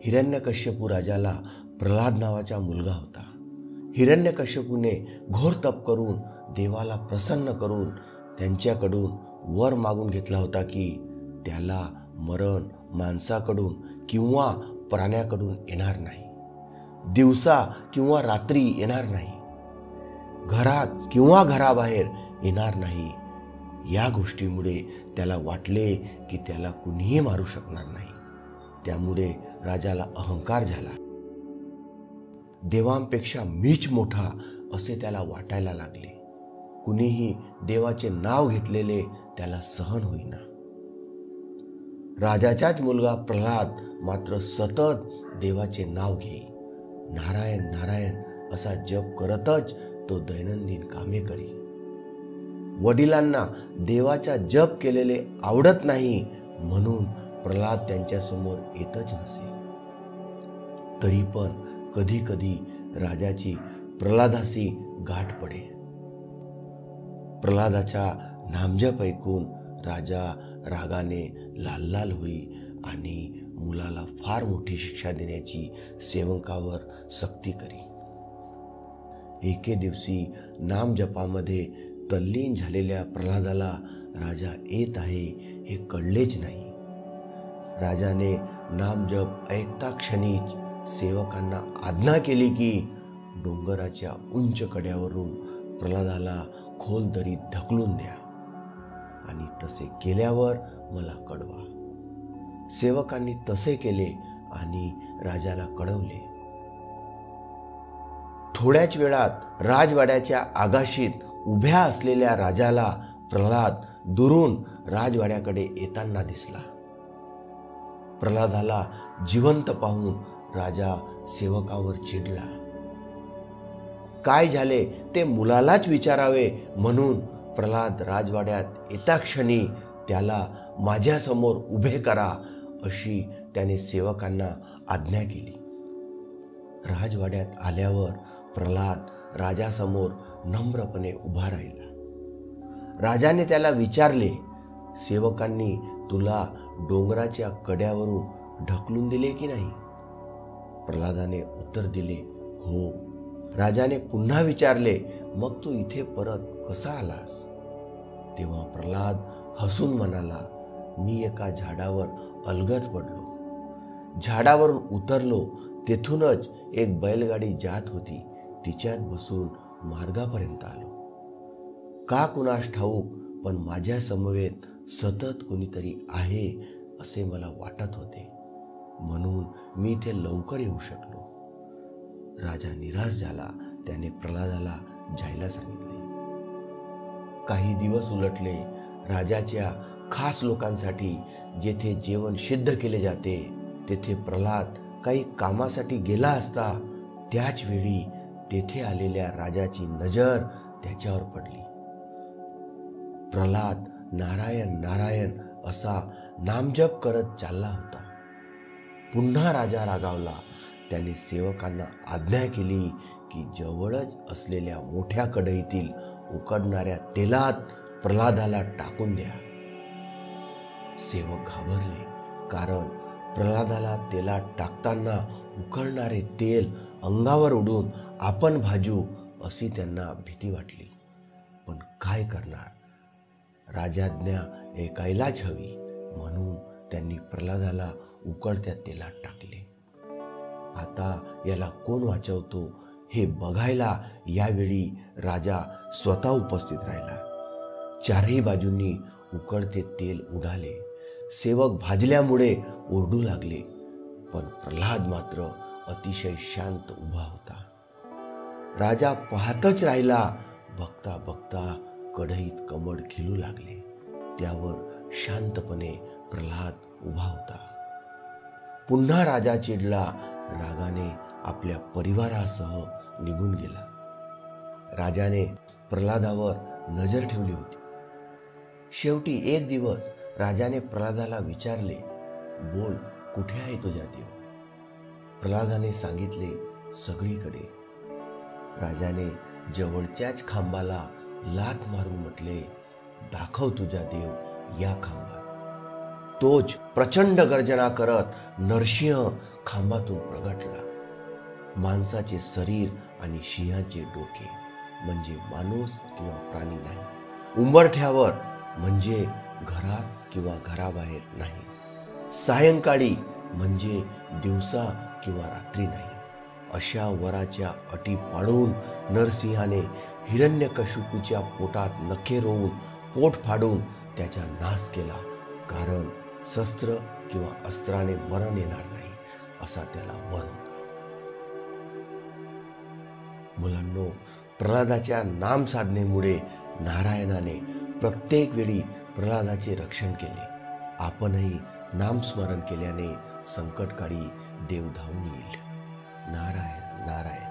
हिरण्यकश्यपू राजाला प्रल्हाद नावाचा मुलगा होता. हिरण्यकश्यपूने घोर तप करून देवाला प्रसन्न करून त्यांच्याकडून वर मागून घेतला होता की त्याला मरण माणसाकडून किंवा प्राण्याकडून येणार नाही, दिवसा किंवा रात्री येणार नाही, घरात किंवा घराबाहेर येणार नाही. या गोष्टीमुळे त्याला वाटले की त्याला कुणीही मारू शकणार नाही. त्यामुळे राजाला अहंकार झाला. देवांपेक्षा मीच मोठा असे त्याला वाटायला लागले. कुणीही देवाचे नाव घेतलेले त्याला सहन होईना. राजाचाच मुलगा प्रल्हाद मात्र सतत देवाचे नाव घेई, नारायण नारायण असा जप करतच तो दैनंदिन कामे करी. वडिलांना देवाचा जप केलेले आवडत नाही म्हणून प्रल्हाद त्यांच्या समोर येतच नसे. तरी पण कधी कधी राजाची प्रल्हादाशी गाठ पडे. प्रल्हादाचा नामजप ऐकून राजा रागाने लाल लाल होई आणि मुलाला फार मोठी शिक्षा देण्याची सेवकावर सक्ती करी. एके दिवशी नामजपामध्ये तल्लीन झालेल्या प्रल्हादाला राजा येत आहे हे कळलेच नाही. राजाने नामजप ऐकता क्षणीच सेवकांना आज्ञा केली की डोंगराच्या उंच कड्यावरून प्रल्हादाला खोल दरीत ढकलून द्या आणि तसे केल्यावर मला कळवा. सेवकांनी तसे केले आणि राजाला कळवले. थोड्याच वेळात राजवाड्याच्या आगाशीत उभ्या असलेल्या राजाला प्रल्हाद दुरून राजवाड्याकडे येताना दिसला. प्रल्हादाला जिवंत पाहून राजा सेवकावर चिडला. काय झाले ते मुलालाच विचारावे म्हणून प्रल्हाद राजवाड्यात येता क्षणी त्याला माझ्यासमोर उभे करा अशी त्याने सेवकांना आज्ञा केली. राजवाड्यात आल्यावर प्रल्हाद राजासमोर नम्रपणे उभा राहिला. राजाने त्याला विचारले, सेवकांनी तुला डोंगराच्या कड्यावरून ढकलून दिले की नाही? प्रल्हादाने उत्तर दिले, हो. राजाने पुन्हा विचारले, मग तू इथे परत कसा आलास? तेव्हा प्रल्हाद हसून म्हणाला, मी एका झाडावर अलगद पडलो. झाडावरून उतरलो, तेथूनच एक बैलगाडी जात होती, तिच्यात बसून मार्गापर्यंत आलो. का कुणास ठाऊक पण माझ्या समवेत सतत कुणीतरी आहे असे मला वाटत होते, म्हणून मी इथे लवकर येऊ शकलो. राजा निराश झाला. त्याने प्रल्हादाला जायला सांगितले. काही दिवस उलटले. राजाच्या खास लोकांसाठी जेथे जेवण सिद्ध केले जाते तेथे प्रल्हाद काही कामासाठी गेला असता. त्याच वेळी तेथे आलेल्या राजाची नजर त्याच्यावर पडली. प्रल्हाद नारायण नारायण असा नामजप करत चालला होता. पुन्हा राजा रागावला. त्याने सेवकांना आज्ञा केली की जवळच असलेल्या मोठ्या कढईतील उकडणाऱ्या तेलात प्रल्हादाला टाकून द्या. सेवक घाबरले, कारण प्रल्हादाला तेलात टाकताना उकळणारे तेल अंगावर उडून आपण भाजू अशी त्यांना भीती वाटली. पण काय करणार, राजाज्ञा ऐकायलाच हवी म्हणून त्यांनी प्रल्हादाला उकळत्या तेलात टाकले. आता याला कोण वाचवतो हे बघायला यावेळी राजा स्वतः उपस्थित राहिला. चारही बाजूंनी उकळते तेल उडाले. सेवक भाजल्यामुळे ओरडू लागले, पण प्रल्हाद मात्र अतिशय शांत उभा होता. राजा पाहतच राहिला. बघता बघता कढईत कमळ खिलू लागले. त्यावर शांतपणे प्रल्हाद उभा होता. पुन्हा राजा चिडला. रागाने आपल्या परिवारासह निघून गेला. राजाने प्रल्हादावर नजर ठेवली होती. शेवटी एक दिवस राजाने प्रल्हादाला विचारले, बोल, कुठे आहे तुझा देव? प्रल्हादाने सांगितले, सगळीकडे. राजाने जवळच्याच खांबाला लाथ मारून म्हटले, दाखव तुझा देव या खांबात. तोच प्रचंड गर्जना करत नरसिंह खांबातून प्रगटला. माणसाचे शरीर आणि सिंहाचे डोके म्हणजे माणूस किंवा प्राणी नाही. उंबरठ्यावर म्हणजे घरात किंवा घराबाहेर नाही. सायंकाळी म्हणजे दिवसा किंवा रात्री नाही. अशा वराच्या अटी पाळून नरसिंहाने हिरण्यकशिपूच्या पोटात नखे रोवून पोट फाडून त्याचा नाश केला. कारण शस्त्र किंवा अस्त्राने मरण येणार नाही असा त्याला वर होता. मुलांनो, प्रल्हादाच्या नाम साधनेमुळे नारायणाने प्रत्येक वेळी प्रल्हादाचे रक्षण केले. आपणही नामस्मरण केल्याने संकटकाळी देव धावून येईल. नारायण नारायण.